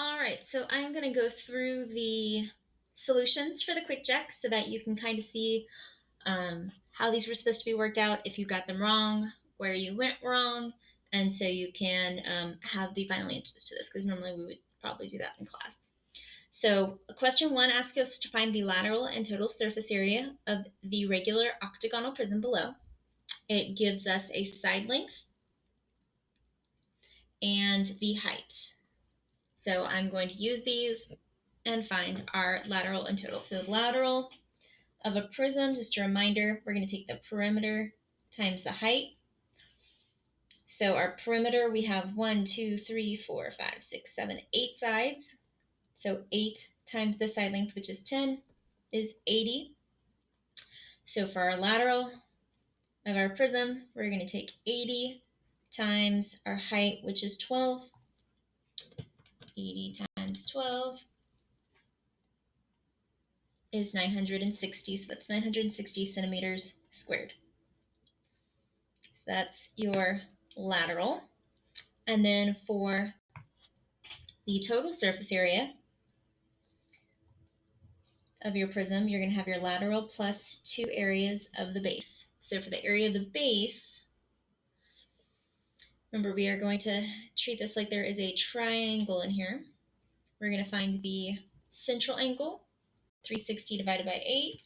All right, so I'm going to go through the solutions for the quick check so that you can kind of see how these were supposed to be worked out, if you got them wrong, where you went wrong, and so you can have the final answers to this, because normally we would probably do that in class. So question 1 asks us to find the lateral and total surface area of the regular octagonal prism below. It gives us a side length and the height. So I'm going to use these and find our lateral and total. So lateral of a prism, just a reminder, we're going to take the perimeter times the height. So our perimeter, we have 1, 2, 3, 4, 5, 6, 7, 8 sides. So 8 times the side length, which is 10, is 80. So for our lateral of our prism, we're going to take 80 times our height, which is 12. 80 times 12 is 960. So that's 960 centimeters squared. So that's your lateral. And then for the total surface area of your prism, you're going to have your lateral plus 2 areas of the base. So for the area of the base, remember we are going to treat this like there is a triangle in here. We're going to find the central angle, 360 divided by 8,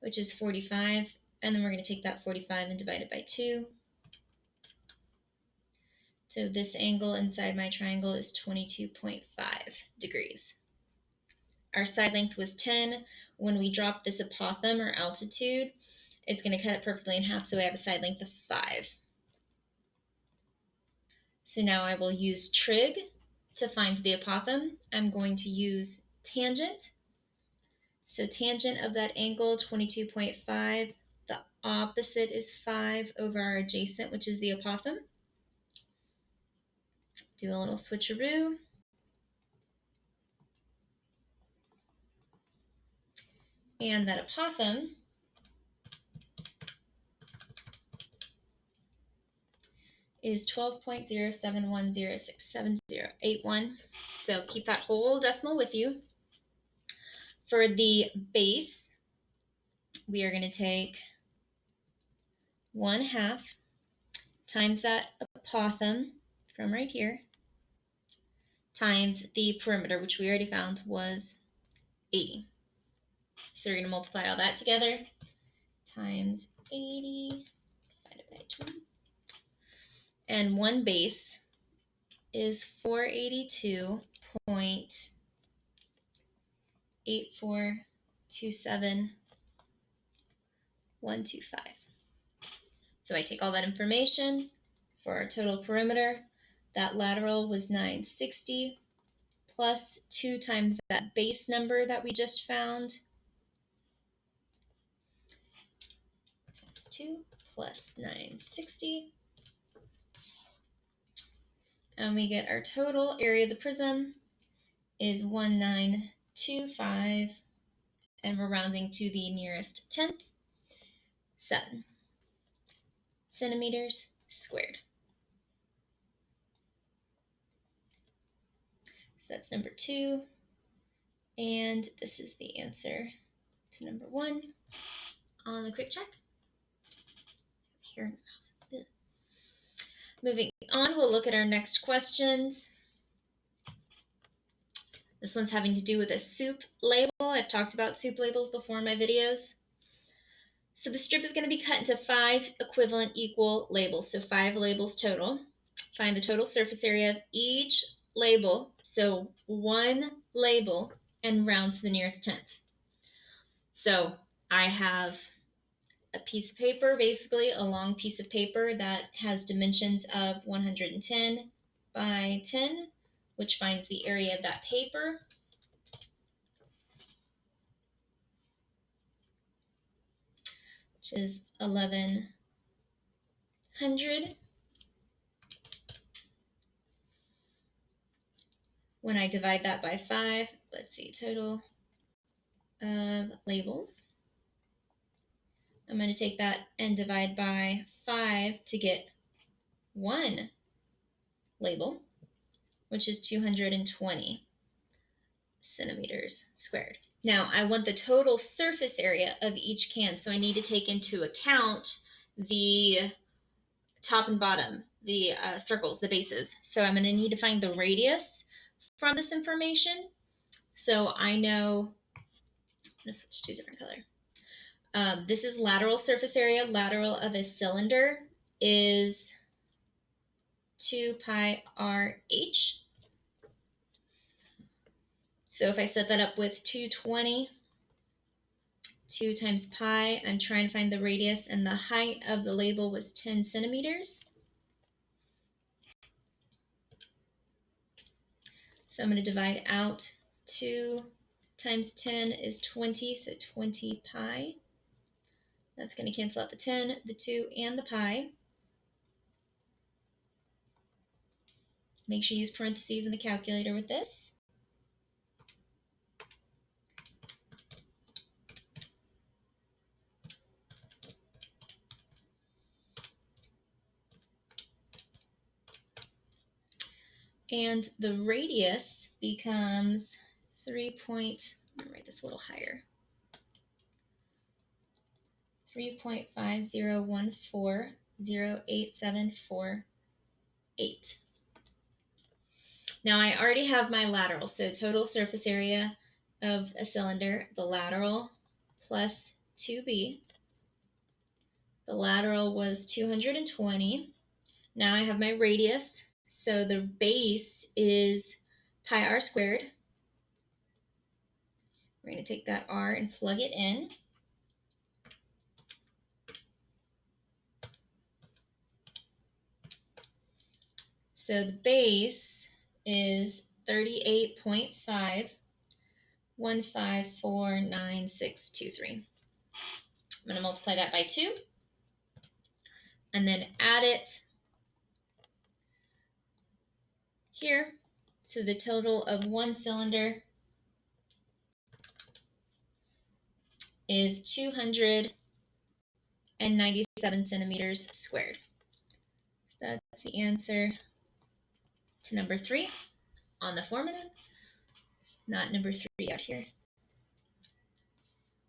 which is 45. And then we're going to take that 45 and divide it by 2. So this angle inside my triangle is 22.5 degrees. Our side length was 10. When we drop this apothem or altitude, it's going to cut it perfectly in half, so we have a side length of 5. So now I will use trig to find the apothem. I'm going to use tangent. So tangent of that angle, 22.5. The opposite is 5 over our adjacent, which is the apothem. Do a little switcheroo. And that apothem is 12.0710678081. So keep that whole decimal with you. For the base, we are going to take 1/2 times that apothem from right here times the perimeter, which we already found was 80. So we're going to multiply all that together times 80 divided by 2. And one base is 482.8427125. So I take all that information for our total perimeter. That lateral was 960 plus 2 times that base number that we just found. Times 2 plus 960. And we get our total area of the prism is 1925. And we're rounding to the nearest tenth, 7 centimeters squared. So that's number 2. And this is the answer to number 1 on the quick check. Here. Moving on, we'll look at our next questions. This one's having to do with a soup label. I've talked about soup labels before in my videos. So the strip is going to be cut into 5 equivalent equal labels, so 5 labels total. Find the total surface area of each label, so 1 label, and round to the nearest tenth. So I have a piece of paper, basically a long piece of paper that has dimensions of 110 by 10, which finds the area of that paper. Which is 1100. When I divide that by 5, let's see, total of labels. I'm going to take that and divide by 5 to get 1 label. which is 220 centimeters squared. Now I want the total surface area of each can, so I need to take into account the top and bottom, the circles, the bases. So I'm going to need to find the radius from this information. So I know, I'm going to switch to a different color. This is lateral surface area. Lateral of a cylinder is 2 pi RH. So if I set that up with 220, 2 times pi, I'm trying to find the radius, and the height of the label was 10 centimeters. So I'm going to divide out. 2 times 10 is 20, so 20 pi. That's going to cancel out the 10, the 2, and the pi. Make sure you use parentheses in the calculator with this. And the radius becomes 3 point, I'm going to write this a little higher, 3.5014087448. Now I already have my lateral, so total surface area of a cylinder, the lateral plus 2b. The lateral was 220. Now I have my radius, so the base is pi r squared. We're going to take that r and plug it in. So the base is 38.51549623. I'm going to multiply that by 2 and then add it here. So the total of one cylinder is 297 centimeters squared. So that's the answer to number 3 on the formula, not number 3 out here.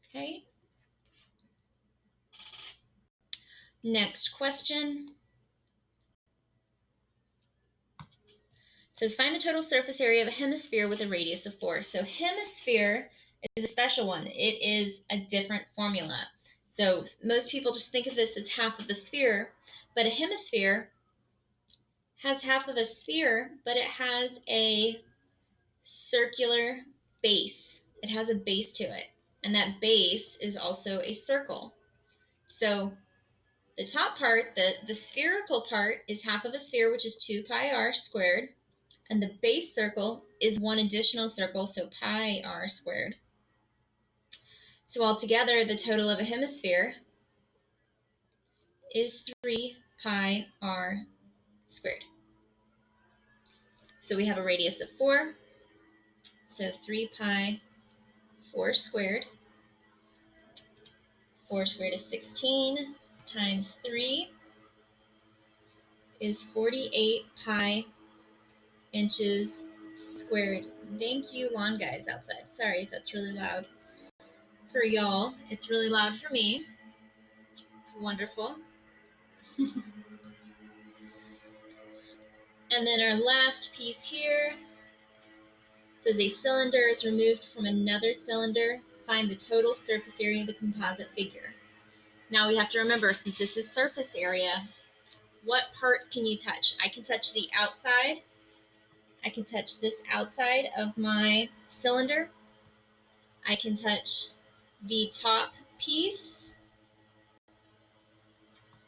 Okay. Next question. It says find the total surface area of a hemisphere with a radius of 4. So hemisphere is a special one. It is a different formula. So most people just think of this as half of the sphere, but a hemisphere has half of a sphere, but it has a circular base. It has a base to it, and that base is also a circle. So the top part, the spherical part, is half of a sphere, which is 2 pi r squared, and the base circle is one additional circle, so pi r squared. So altogether, the total of a hemisphere is 3 pi r squared. So we have a radius of 4, so 3 pi 4 squared. 4 squared is 16 times 3 is 48 pi inches squared. Thank you, lawn guys outside. Sorry if that's really loud for y'all. It's really loud for me. It's wonderful. And then our last piece here says a cylinder is removed from another cylinder. Find the total surface area of the composite figure. Now we have to remember, since this is surface area, what parts can you touch? I can touch the outside. I can touch this outside of my cylinder. I can touch the top piece.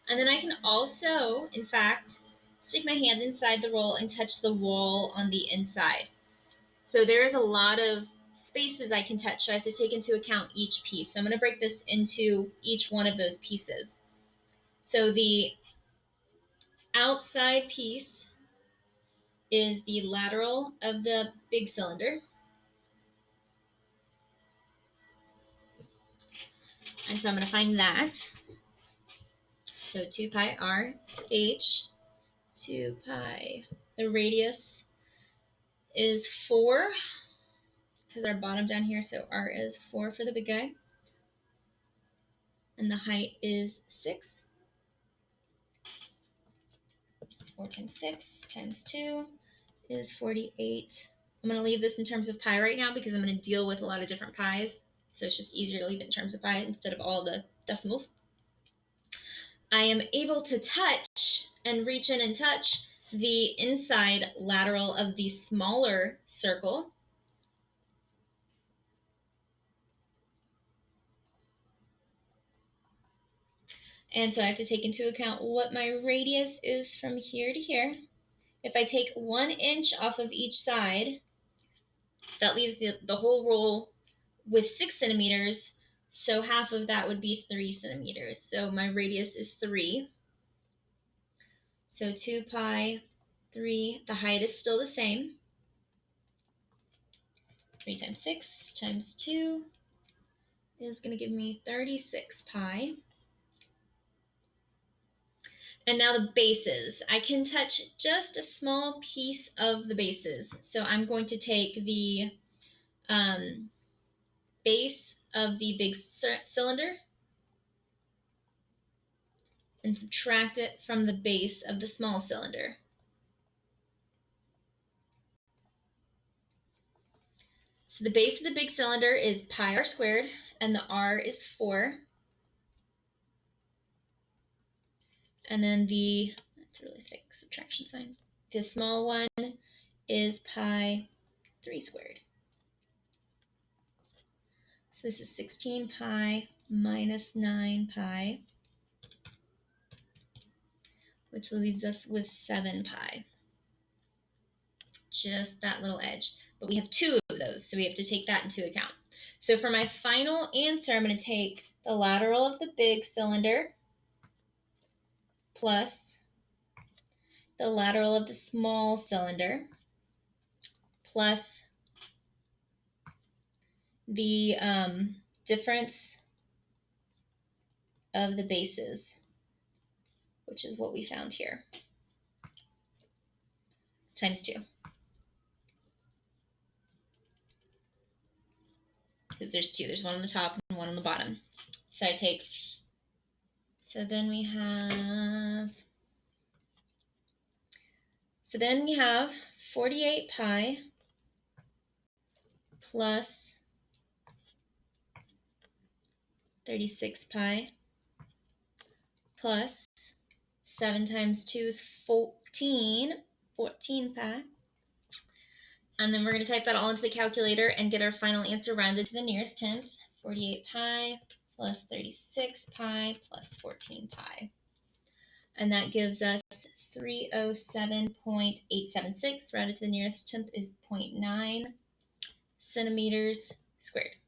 And then I can also, in fact, stick my hand inside the roll and touch the wall on the inside. So there is a lot of spaces I can touch. So I have to take into account each piece. So I'm going to break this into each one of those pieces. So the outside piece is the lateral of the big cylinder. And so I'm going to find that. So 2 pi r h, 2 pi, the radius is 4, because our bottom down here, so R is 4 for the big guy. And the height is 6. 4 times 6 times 2 is 48. I'm going to leave this in terms of pi right now because I'm going to deal with a lot of different pi's. So it's just easier to leave it in terms of pi instead of all the decimals. I am able to touch and reach in and touch the inside lateral of the smaller circle. And so I have to take into account what my radius is from here to here. If I take 1 inch off of each side, that leaves the whole roll with 6 centimeters. So half of that would be 3 centimeters. So my radius is 3. So 2 pi 3, the height is still the same. 3 times 6 times 2 is going to give me 36 pi. And now the bases. I can touch just a small piece of the bases. So I'm going to take the base of the big cylinder and subtract it from the base of the small cylinder. So the base of the big cylinder is pi r squared, and the r is 4. And then that's a really thick subtraction sign. The small one is pi 3 squared. So this is 16 pi minus 9 pi, which leaves us with 7 pi. Just that little edge. But we have 2 of those, so we have to take that into account. So for my final answer, I'm going to take the lateral of the big cylinder plus the lateral of the small cylinder plus the difference of the bases, which is what we found here, times 2. Because there's 2. There's one on the top and one on the bottom. So I take, so then we have 48 pi plus 36 pi plus 7 times 2 is 14 pi. And then we're going to type that all into the calculator and get our final answer rounded to the nearest tenth. 48 pi plus 36 pi plus 14 pi. And that gives us 307.876. Rounded to the nearest tenth is 0.9 centimeters squared.